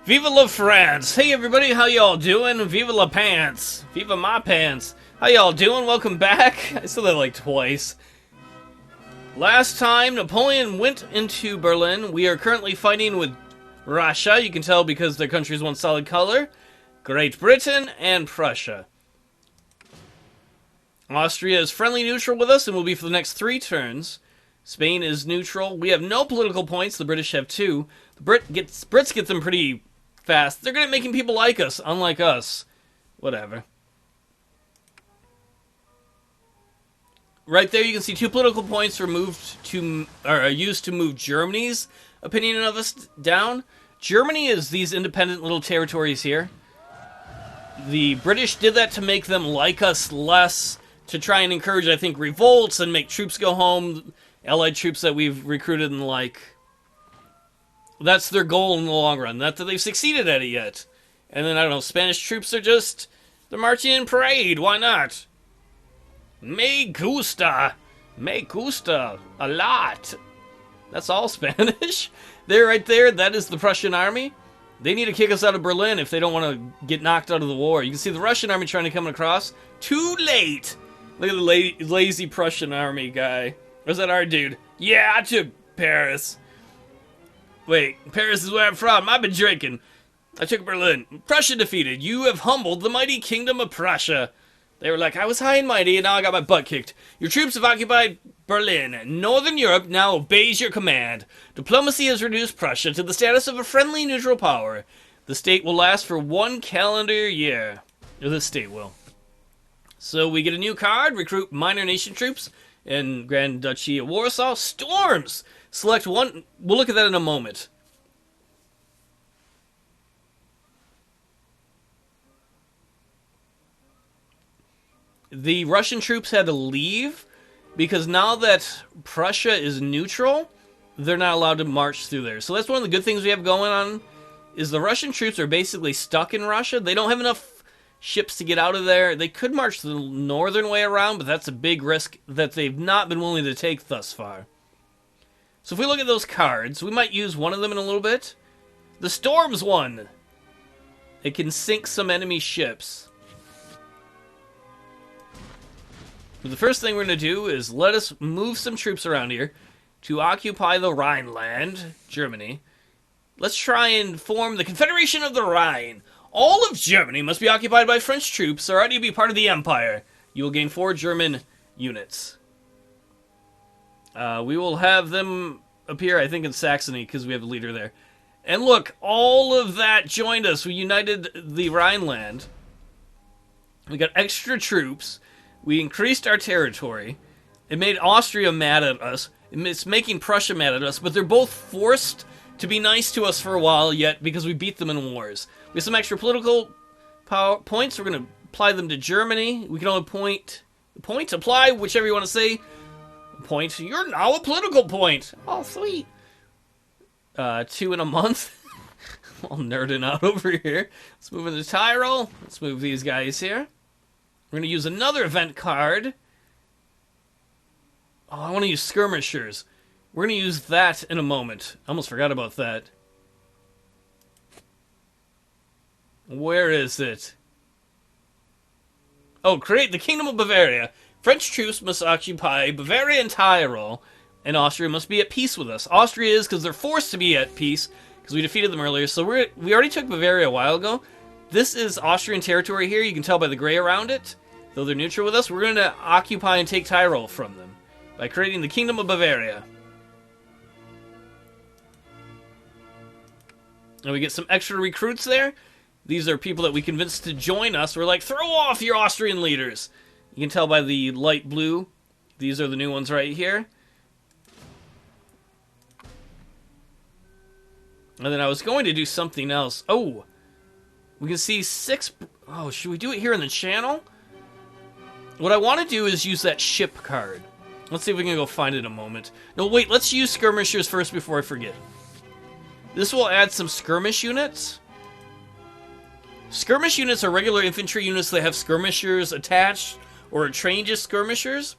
Viva la France! Hey everybody, how y'all doing? Viva la pants! Viva my pants! How y'all doing? Welcome back! I said that like twice. Last time Napoleon went into Berlin, we are currently fighting with Russia. You can tell because their country is one solid color. Great Britain and Prussia. Austria is friendly neutral with us and will be for the next 3 turns. Spain is neutral. We have no political points. The British have 2. The Brits get them pretty fast. They're good at making people like us, unlike us. Whatever. Right there, you can see 2 political points used to move Germany's opinion of us down. Germany is these independent little territories here. The British did that to make them like us less, to try and encourage, I think, revolts and make troops go home, allied troops that we've recruited and like. That's their goal in the long run. Not that they've succeeded at it yet. And then, I don't know, Spanish troops are just, they're marching in parade. Why not? Me gusta. A lot. That's all Spanish. There, right there, that is the Prussian army. They need to kick us out of Berlin if they don't want to get knocked out of the war. You can see the Russian army trying to come across. Too late. Look at the lazy Prussian army guy. Or is that our dude? Yeah, I took Paris. Wait, Paris is where I'm from. I've been drinking. I took Berlin. Prussia defeated. You have humbled the mighty kingdom of Prussia. They were like, I was high and mighty, and now I got my butt kicked. Your troops have occupied Berlin. Northern Europe now obeys your command. Diplomacy has reduced Prussia to the status of a friendly neutral power. The state will last for 1 calendar year. Or this state will. So we get a new card. Recruit minor nation troops in Grand Duchy of Warsaw. Storms! Select one. We'll look at that in a moment. The Russian troops had to leave because now that Prussia is neutral, they're not allowed to march through there. So that's one of the good things we have going on, is the Russian troops are basically stuck in Russia. They don't have enough ships to get out of there. They could march the northern way around, but that's a big risk that they've not been willing to take thus far. So if we look at those cards, we might use one of them in a little bit. The Storms one. It can sink some enemy ships. But the first thing we're going to do is let us move some troops around here to occupy the Rhineland, Germany. Let's try and form the Confederation of the Rhine. All of Germany must be occupied by French troops or already be part of the Empire. You will gain 4 German units. We will have them appear, I think, in Saxony, because we have a leader there. And look, all of that joined us. We united the Rhineland. We got extra troops. We increased our territory. It made Austria mad at us. It's making Prussia mad at us, but they're both forced to be nice to us for a while yet because we beat them in wars. We have some extra political points. We're going to apply them to Germany. We can only apply, whichever you want to say. Point. You're now a political point. Oh, sweet. 2 in a month. All nerding out over here. Let's move into Tyrol. Let's move these guys here. We're going to use another event card. Oh, I want to use skirmishers. We're going to use that in a moment. I almost forgot about that. Where is it? Oh, create the Kingdom of Bavaria. French troops must occupy Bavaria and Tyrol, and Austria must be at peace with us. Austria is because they're forced to be at peace because we defeated them earlier. So we already took Bavaria a while ago. This is Austrian territory here. You can tell by the gray around it. Though they're neutral with us, we're going to occupy and take Tyrol from them by creating the Kingdom of Bavaria. And we get some extra recruits there. These are people that we convinced to join us. We're like, throw off your Austrian leaders. You can tell by the light blue. These are the new ones right here. And then I was going to do something else. Oh, we can see 6... Oh, should we do it here in the channel? What I want to do is use that ship card. Let's see if we can go find it in a moment. No, wait, let's use skirmishers first before I forget. This will add some skirmish units. Skirmish units are regular infantry units that have skirmishers attached or are trained as skirmishers.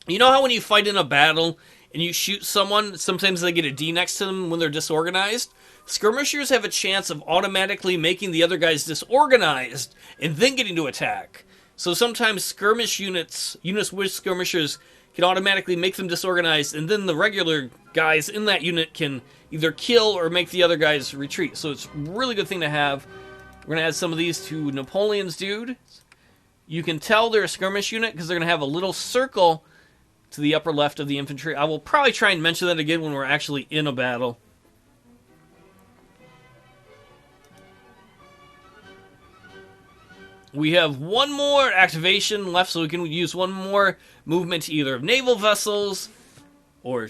You know how when you fight in a battle and you shoot someone, sometimes they get a D next to them when they're disorganized. Skirmishers have a chance of automatically making the other guys disorganized and then getting to attack. So sometimes skirmish units with skirmishers can automatically make them disorganized, and then the regular guys in that unit can either kill or make the other guys retreat. So it's a really good thing to have. We're going to add some of these to Napoleon's dude. You can tell they're a skirmish unit because they're going to have a little circle to the upper left of the infantry. I will probably try and mention that again when we're actually in a battle. We have one more activation left, so we can use one more movement to either of naval vessels or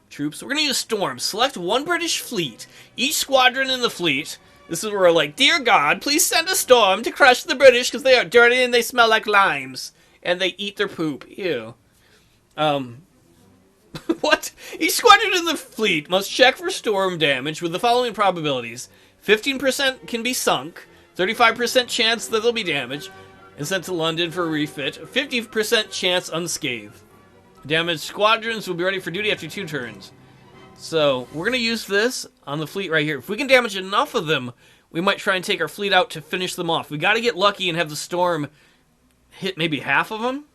troops. We're going to use Storm. Select one British fleet. Each squadron in the fleet. This is where we're like, dear God, please send a storm to crush the British because they are dirty and they smell like limes. And they eat their poop. Ew. What? Each squadron in the fleet must check for storm damage with the following probabilities. 15% can be sunk. 35% chance that they'll be damaged and sent to London for a refit. 50% chance unscathed. Damaged squadrons will be ready for duty after 2 turns. So, we're going to use this on the fleet right here. If we can damage enough of them, we might try and take our fleet out to finish them off. We got to get lucky and have the storm hit maybe half of them.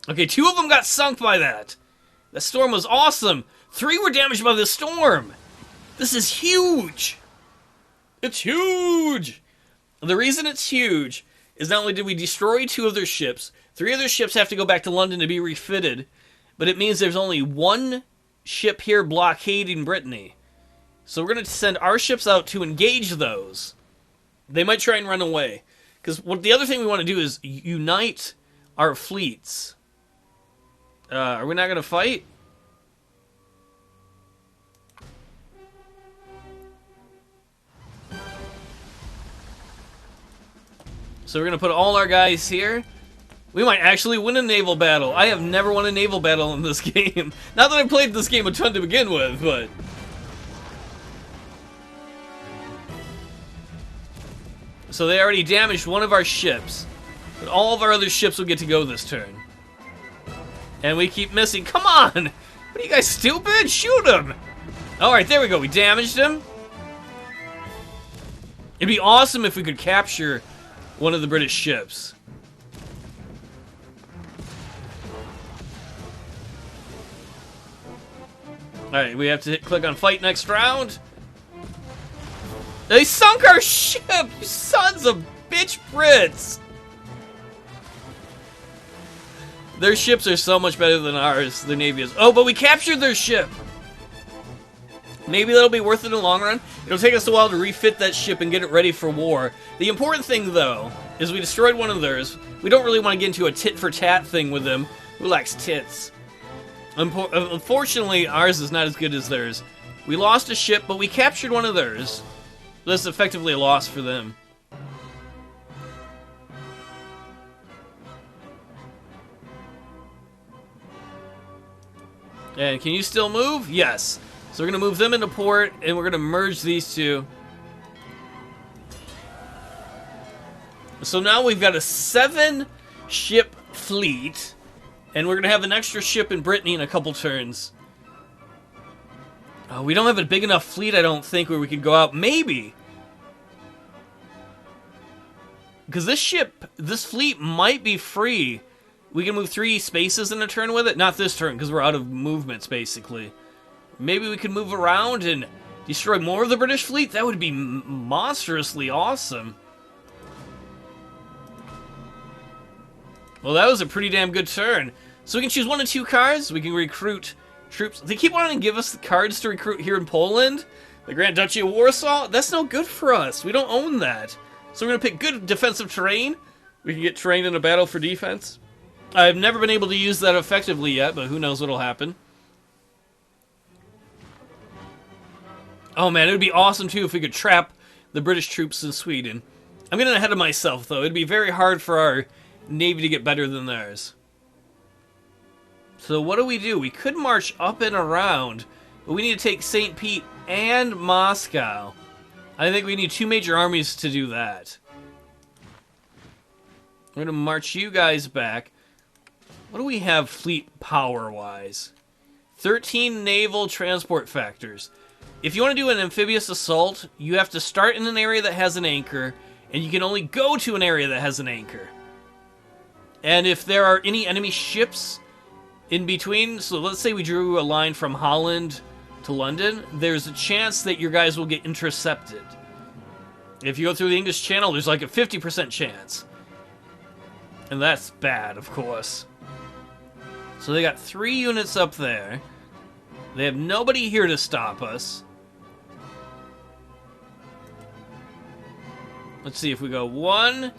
Okay, 2 of them got sunk by that. That storm was awesome. 3 were damaged by the storm. This is huge. It's huge! The reason it's huge is not only did we destroy 2 of their ships, 3 of their ships have to go back to London to be refitted, but it means there's only 1 ship here blockading Brittany. So we're going to send our ships out to engage those. They might try and run away. Because the other thing we want to do is unite our fleets. Are we not going to fight? So we're going to put all our guys here. We might actually win a naval battle. I have never won a naval battle in this game. Not that I played this game a ton to begin with, but... So they already damaged one of our ships. But all of our other ships will get to go this turn. And we keep missing. Come on! What are you guys, stupid? Shoot him! Alright, there we go. We damaged him. It'd be awesome if we could capture one of the British ships. Alright, we have to click on fight next round. They sunk our ship! You sons of bitch Brits! Their ships are so much better than ours, their navy is. Oh, but we captured their ship! Maybe that'll be worth it in the long run. It'll take us a while to refit that ship and get it ready for war. The important thing, though, is we destroyed one of theirs. We don't really want to get into a tit-for-tat thing with them. Who likes tits? Unfortunately, ours is not as good as theirs. We lost a ship, but we captured one of theirs. That's effectively a loss for them. And can you still move? Yes. So we're going to move them into port, and we're going to merge these 2. So now we've got a 7-ship fleet, and we're going to have an extra ship in Brittany in a couple turns. Oh, we don't have a big enough fleet, I don't think, where we could go out. Maybe. Because this fleet might be free. We can move 3 spaces in a turn with it. Not this turn, because we're out of movements, basically. Maybe we could move around and destroy more of the British fleet? That would be monstrously awesome. Well, that was a pretty damn good turn. So we can choose 1 of 2 cards. We can recruit troops. They keep wanting to give us the cards to recruit here in Poland. The Grand Duchy of Warsaw. That's no good for us. We don't own that. So we're going to pick good defensive terrain. We can get terrain in a battle for defense. I've never been able to use that effectively yet, but who knows what'll happen. Oh man, it would be awesome too if we could trap the British troops in Sweden. I'm getting ahead of myself though. It'd be very hard for our navy to get better than theirs. So what do? We could march up and around, but we need to take St. Pete and Moscow. I think we need 2 major armies to do that. We're going to march you guys back. What do we have fleet power-wise? 13 naval transport factors. If you want to do an amphibious assault, you have to start in an area that has an anchor, and you can only go to an area that has an anchor. And if there are any enemy ships in between, so let's say we drew a line from Holland to London, there's a chance that your guys will get intercepted. If you go through the English Channel, there's like a 50% chance. And that's bad, of course. So they got 3 units up there. They have nobody here to stop us. Let's see if we go 1,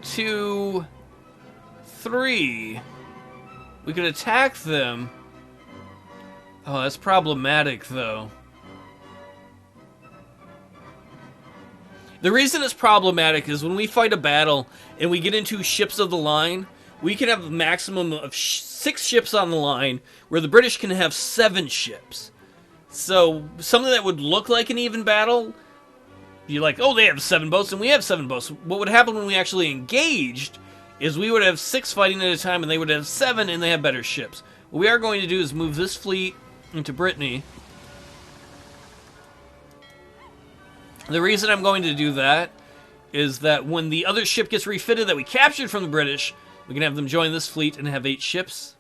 2, 3. We could attack them. Oh, that's problematic, though. The reason it's problematic is when we fight a battle and we get into ships of the line, we can have a maximum of 6 ships on the line, where the British can have 7 ships. So, something that would look like an even battle, you're like, oh, they have 7 boats and we have 7 boats. What would happen when we actually engaged is we would have 6 fighting at a time and they would have 7 and they have better ships. What we are going to do is move this fleet into Brittany. The reason I'm going to do that is that when the other ship gets refitted that we captured from the British, we can have them join this fleet and have 8 ships.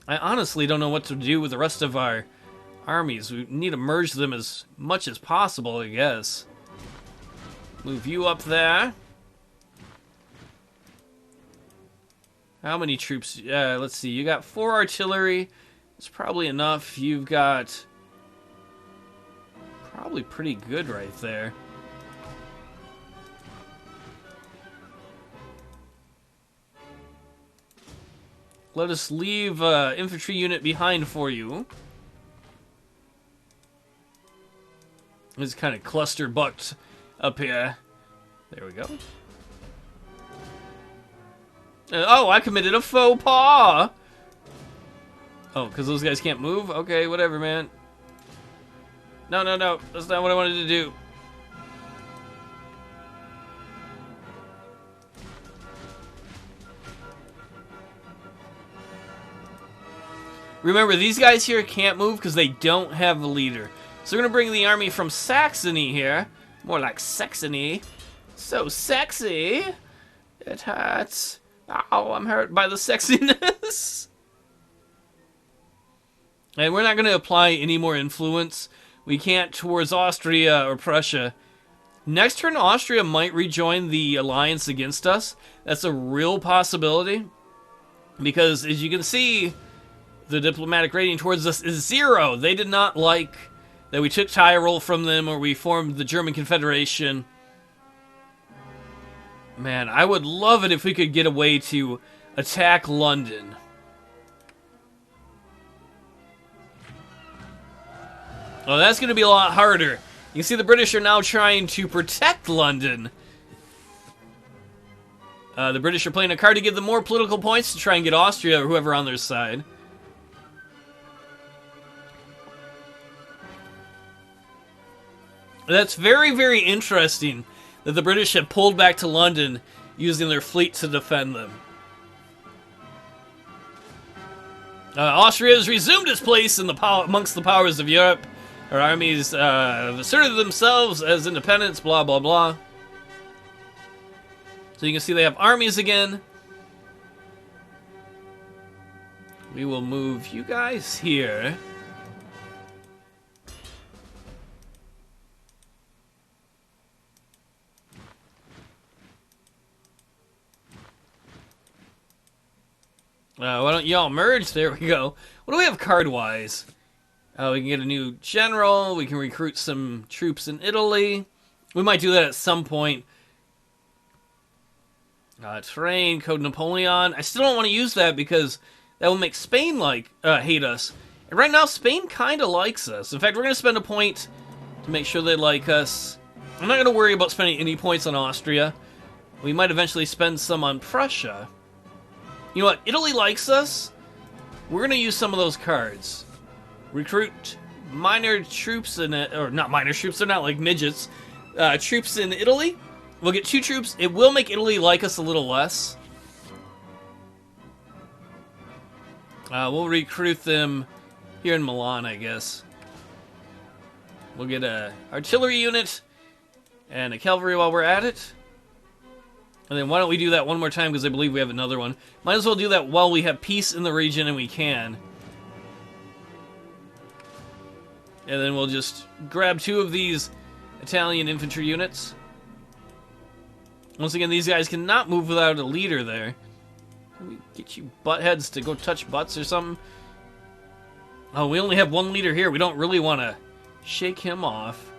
I honestly don't know what to do with the rest of our armies. We need to merge them as much as possible, I guess. Move you up there. How many troops? Let's see. You got 4 artillery. It's probably enough. You've got... probably pretty good right there. Let us leave infantry unit behind for you. It's kind of cluster bucked up here. There we go. Oh, I committed a faux pas! Oh, because those guys can't move? Okay, whatever, man. No, no, no. That's not what I wanted to do. Remember, these guys here can't move because they don't have a leader. So we're going to bring the army from Saxony here. More like Saxony. So sexy. It hurts. Ow, I'm hurt by the sexiness. And we're not going to apply any more influence. We can't towards Austria or Prussia. Next turn, Austria might rejoin the alliance against us. That's a real possibility. Because, as you can see, the diplomatic rating towards us is 0. They did not like that we took Tyrol from them or we formed the German Confederation. Man, I would love it if we could get a way to attack London. Oh, that's going to be a lot harder. You can see the British are now trying to protect London. The British are playing a card to give them more political points to try and get Austria or whoever on their side. That's very, very interesting that the British have pulled back to London using their fleet to defend them. Austria has resumed its place in amongst the powers of Europe. Our armies have asserted themselves as independents, blah, blah, blah. So you can see they have armies again. We will move you guys here. Why don't y'all merge? There we go. What do we have card-wise? We can get a new general. We can recruit some troops in Italy. We might do that at some point. Terrain, Code Napoleon. I still don't want to use that because that will make Spain hate us. And right now, Spain kind of likes us. In fact, we're going to spend a point to make sure they like us. I'm not going to worry about spending any points on Austria. We might eventually spend some on Prussia. You know what? Italy likes us. We're going to use some of those cards. Recruit minor troops in it, or not minor troops, they're not like midgets. Troops in Italy. We'll get 2 troops. It will make Italy like us a little less. We'll recruit them here in Milan, I guess. We'll get a artillery unit and a cavalry while we're at it. And then why don't we do that one more time, because I believe we have another one. Might as well do that while we have peace in the region and we can. And then we'll just grab 2 of these Italian infantry units. Once again, these guys cannot move without a leader there. Can we get you buttheads to go touch butts or something? Oh, we only have 1 leader here. We don't really want to shake him off.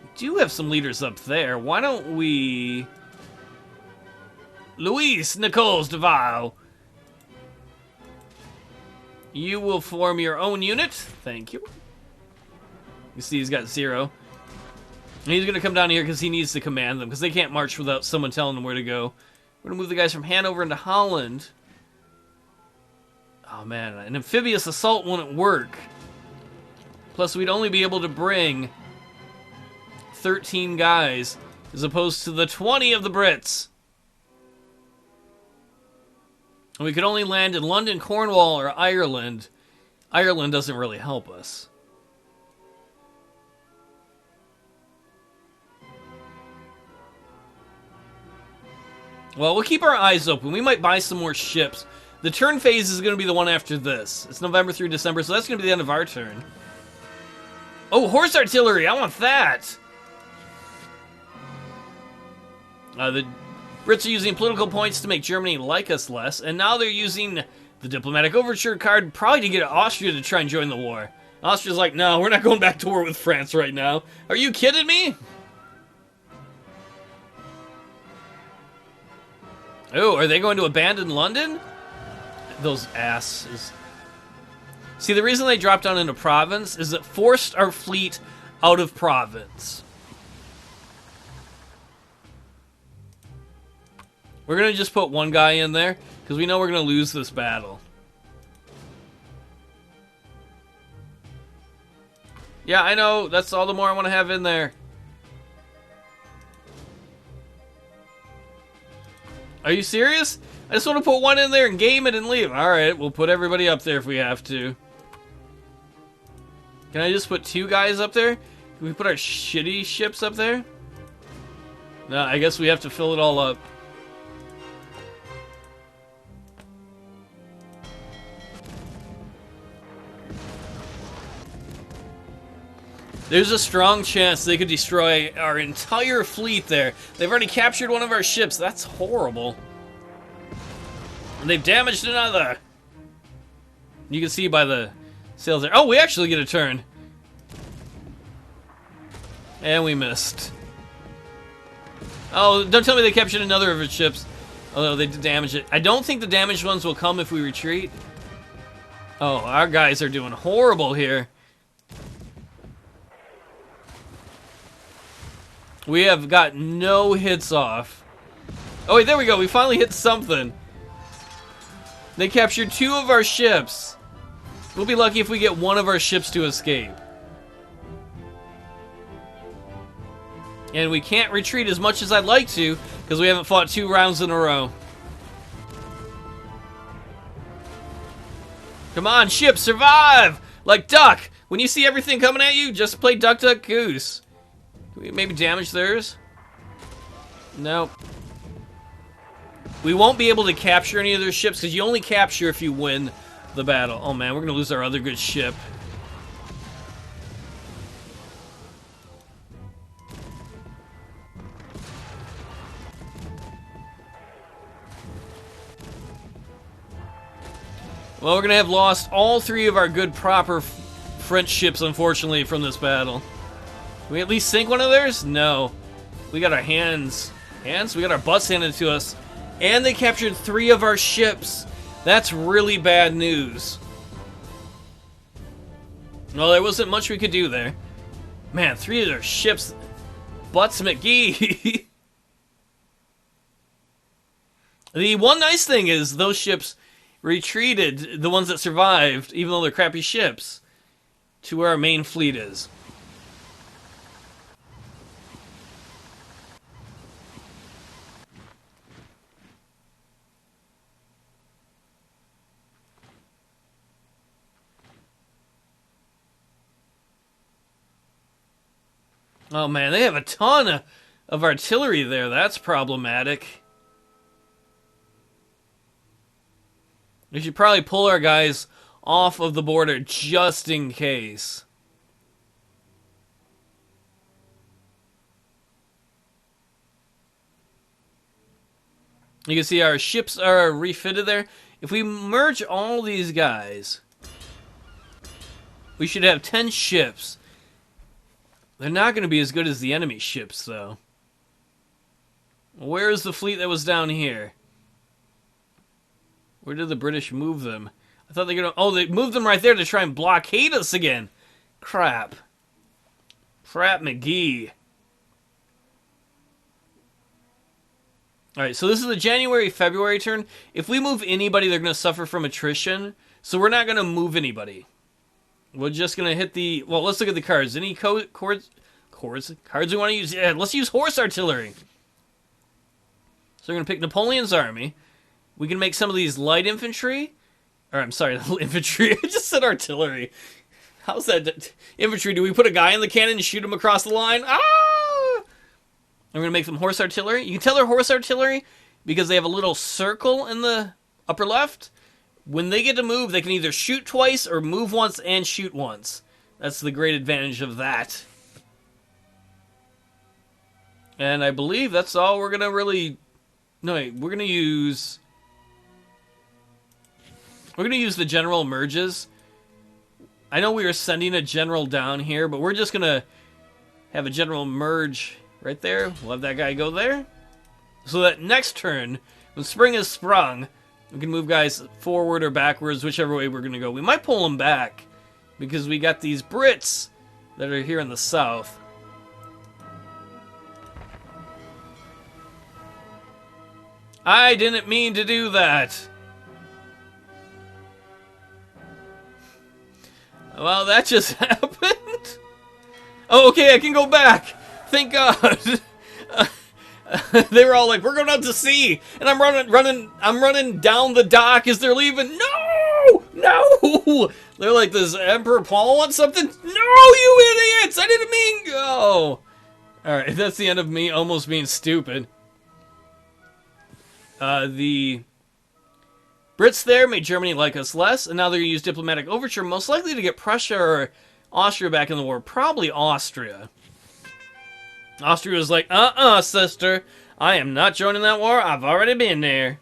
We do have some leaders up there. Why don't we... Luis Nicoles de Val. You will form your own unit. Thank you. You see he's got 0. And he's going to come down here because he needs to command them, because they can't march without someone telling them where to go. We're going to move the guys from Hanover into Holland. Oh man, an amphibious assault wouldn't work. Plus we'd only be able to bring 13 guys as opposed to the 20 of the Brits. And we could only land in London, Cornwall, or Ireland. Ireland doesn't really help us. Well, we'll keep our eyes open. We might buy some more ships. The turn phase is going to be the one after this. It's November through December, so that's going to be the end of our turn. Oh, horse artillery! I want that! The Brits are using political points to make Germany like us less, and now they're using the diplomatic overture card probably to get Austria to try and join the war. Austria's like, no, we're not going back to war with France right now. Are you kidding me? Oh, are they going to abandon London? Those asses. See, the reason they dropped down into Provence is it forced our fleet out of Provence. We're going to just put 1 guy in there, because we know we're going to lose this battle. Yeah, I know. That's all the more I want to have in there. Are you serious? I just want to put 1 in there and game it and leave. Alright, we'll put everybody up there if we have to. Can I just put 2 guys up there? Can we put our shitty ships up there? No, I guess we have to fill it all up. There's a strong chance they could destroy our entire fleet there. They've already captured 1 of our ships. That's horrible. And they've damaged another. You can see by the sails there. Oh, we actually get a turn. And we missed. Oh, don't tell me they captured another of its ships. Although they did damage it. I don't think the damaged ones will come if we retreat. Oh, our guys are doing horrible here. We have got no hits off. Oh wait, there we go. We finally hit something. They captured 2 of our ships. We'll be lucky if we get 1 of our ships to escape. And we can't retreat as much as I'd like to, because we haven't fought 2 rounds in a row. Come on, ship, survive! Like Duck! When you see everything coming at you, just play Duck, Duck, Goose. Can we maybe damage theirs? Nope. We won't be able to capture any of their ships, because you only capture if you win the battle. Oh man, we're going to lose our other good ship. Well, we're going to have lost all 3 of our good, proper French ships, unfortunately, from this battle. Can we at least sink 1 of theirs? No. We got our hands. We got our butts handed to us. And they captured 3 of our ships. That's really bad news. Well, there wasn't much we could do there. Man, 3 of their ships. Butts McGee. The one nice thing is those ships retreated, the ones that survived, even though they're crappy ships, to where our main fleet is. Oh man, they have a ton of artillery there. That's problematic. We should probably pull our guys off of the border just in case. You can see our ships are refitted there. If we merge all these guys, we should have 10 ships. They're not going to be as good as the enemy ships, though. Where's the fleet that was down here? Where did the British move them? I thought they were going to... Oh, they moved them right there to try and blockade us again. Crap. Crap McGee. Alright, so this is the January-February turn. If we move anybody, they're going to suffer from attrition. So we're not going to move anybody. We're just going to hit the... Well, let's look at the cards. Any cards we want to use? Yeah, let's use horse artillery. So we're going to pick Napoleon's army. We can make some of these light infantry. Or, I'm sorry, infantry. I just said artillery. How's that? Infantry, do we put a guy in the cannon and shoot him across the line? Ah! I'm going to make them horse artillery. You can tell they're horse artillery because they have a little circle in the upper left. When they get to move, they can either shoot twice or move once and shoot once. That's the great advantage of that. And I believe that's all we're going to really... No, wait, we're going to use... We're going to use the general merges. I know we were sending a general down here, but we're just going to have a general merge right there. We'll have that guy go there. So that next turn, when spring is sprung, we can move guys forward or backwards, whichever way we're going to go. We might pull them back because we got these Brits that are here in the south. I didn't mean to do that. Well, that just happened. Oh, okay, I can go back. Thank God. They were all like, "We're going out to sea," and I'm running down the dock as they're leaving. No. They're like, "Does Emperor Paul want something?" No, you idiots! I didn't mean go. All right, that's the end of me almost being stupid. The Brits there made Germany like us less, and now they're going to use diplomatic overture, most likely to get Prussia or Austria back in the war. Probably Austria. Austria was like, sister, I am not joining that war. I've already been there.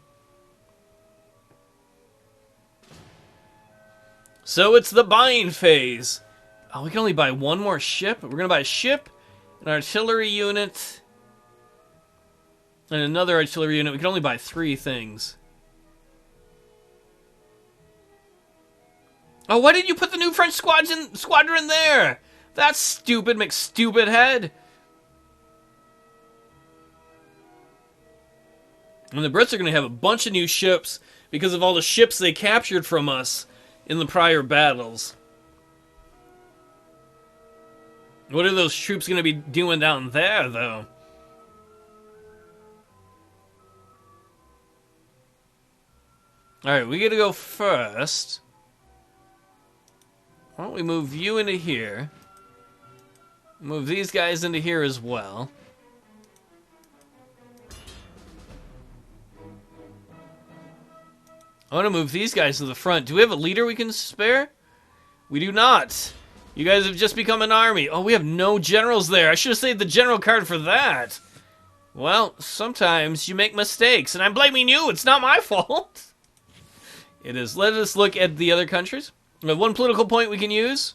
So it's the buying phase. Oh, we can only buy one more ship. We're going to buy a ship, an artillery unit, and another artillery unit. We can only buy 3 things. Oh, why didn't you put the new French squadron there? That's stupid, McStupid head. And the Brits are going to have a bunch of new ships because of all the ships they captured from us in the prior battles. What are those troops going to be doing down there, though? Alright, we got to go first. Why don't we move you into here? Move these guys into here as well. I want to move these guys to the front. Do we have a leader we can spare? We do not. You guys have just become an army. Oh, we have no generals there. I should have saved the general card for that. Well, sometimes you make mistakes, and I'm blaming you. It's not my fault. It is. Let us look at the other countries. We have one political point we can use.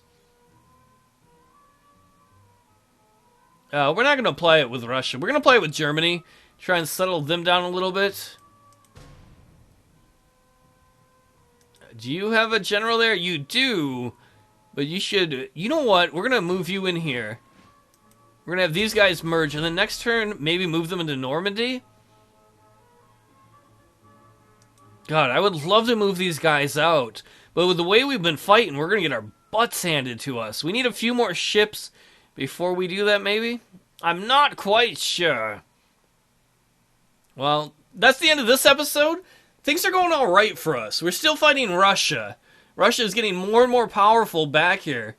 We're not going to apply it with Russia. We're going to play it with Germany. Try and settle them down a little bit. Do you have a general there? You do. But you should... You know what? We're going to move you in here. We're going to have these guys merge. And then next turn, maybe move them into Normandy. God, I would love to move these guys out. But with the way we've been fighting, we're going to get our butts handed to us. We need a few more ships before we do that, maybe? I'm not quite sure. Well, that's the end of this episode. Things are going all right for us. We're still fighting Russia. Russia is getting more and more powerful back here.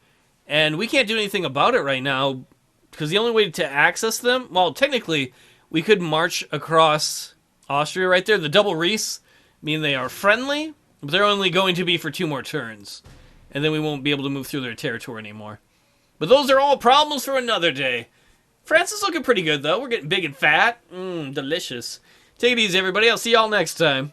And we can't do anything about it right now because the only way to access them, well, technically, we could march across Austria right there. The double Reese mean they are friendly, but they're only going to be for 2 more turns. And then we won't be able to move through their territory anymore. But those are all problems for another day. France is looking pretty good, though. We're getting big and fat. Delicious. Take it easy, everybody. I'll see y'all next time.